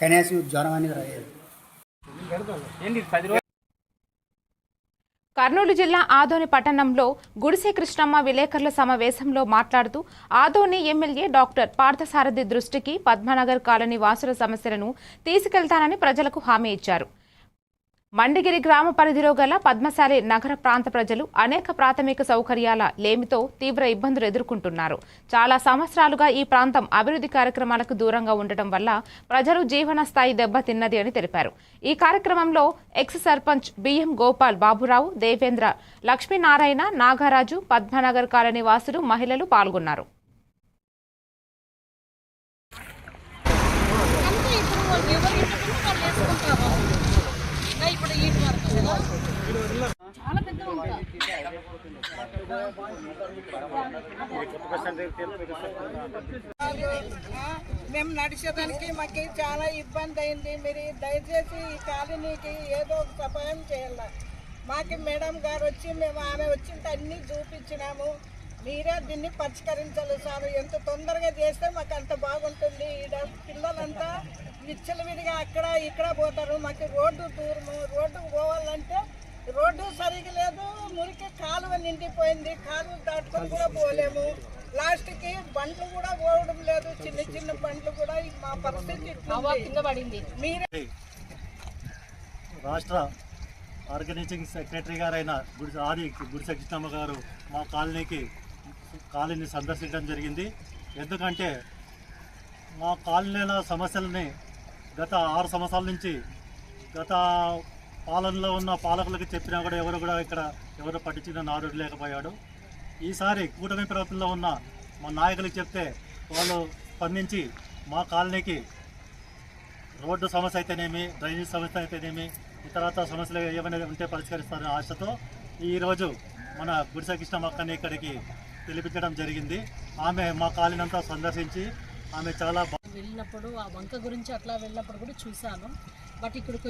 కనీసం జ్వరం అనేది రాలేదు. కర్నూలు జిల్లా ఆదోని పట్టణంలో గుడిసె కృష్ణమ్మ విలేకరుల సమావేశంలో మాట్లాడుతూ ఆదోని ఎమ్మెల్యే డాక్టర్ పార్థసారథి దృష్టికి పద్మనగర్ కాలనీ వాసుల సమస్యలను తీసుకెళ్తానని ప్రజలకు హామీ ఇచ్చారు. మండిగిరి గ్రామ పరిధిలో గల పద్మశాలి నగర ప్రాంత ప్రజలు అనేక ప్రాథమిక సౌకర్యాల లేమితో తీవ్ర ఇబ్బందులు ఎదుర్కొంటున్నారు. చాలా సంవత్సరాలుగా ఈ ప్రాంతం అభివృద్ధి కార్యక్రమాలకు దూరంగా ఉండటం వల్ల ప్రజలు జీవన స్థాయి దెబ్బతిన్నది అని తెలిపారు. ఈ కార్యక్రమంలో X sarpanch BM Gopal Baburao, Devendra, Lakshminarayana, Nagaraju, Padmanagar colony వాసులు, మహిళలు పాల్గొన్నారు. మేము నడిచేదానికి మాకు చాలా ఇబ్బంది అయింది. మీరు దయచేసి ఈ కాలనీకి ఏదో ఒక సహాయం చేయాలి. మాకు మేడం గారు వచ్చి మేము ఆమె వచ్చింది అన్నీ చూపించినాము. మీరే దీన్ని పరిష్కరించాలి సార్. ఎంత తొందరగా చేస్తే మాకు అంత బాగుంటుంది. ఈడ పిల్లలంతా విచ్చలవిడిగా అక్కడ ఇక్కడ పోతారు. మాకు రోడ్డు దూరము, రోడ్డుకు పోవాలంటే రోడ్డు సరిగా లేదు. మురికి కాలువ నిండిపోయింది. కాలువ దాటుకొని కూడా పోలేము. లాస్ట్కి బండ్లు కూడా పోవడం లేదు. చిన్న చిన్న బండ్లు కూడా మా పరిస్థితి కింద పడింది. మీరే రాష్ట్ర ఆర్గనైజింగ్ సెక్రటరీ గారైన గుడిసె కృష్ణమ్మ గారు మా కాలనీని సందర్శించడం జరిగింది. ఎందుకంటే మా కాలనీల సమస్యలని గత 6 సంవత్సరాల నుంచి గత పాలనలో ఉన్న పాలకులకు చెప్పినా కూడా ఎవరు పట్టించిన నాదుడు లేకపోయాడు. ఈసారి కూటమి ప్రభుత్వంలో ఉన్న మా నాయకులకు చెప్తే వాళ్ళు స్పందించి మా కాలనీకి రోడ్డు సమస్య అయితేనేమి, డ్రైనేజ్ సమస్య అయితేనేమి, ఇతరత్ర సమస్యలు ఏమైనా ఉంటే పరిష్కరిస్తారనే ఆశతో ఈరోజు మన గుడిసె కృష్ణమ్మ అక్కని ఇక్కడికి పిలిపించడం జరిగింది. ఆమె మా కాలనీ అంతా సందర్శించి ఆమె చాలా వెళ్ళినప్పుడు ఆ వంక గురించి అట్లా వెళ్ళినప్పుడు కూడా చూశాను. బట్ ఇక్కడికి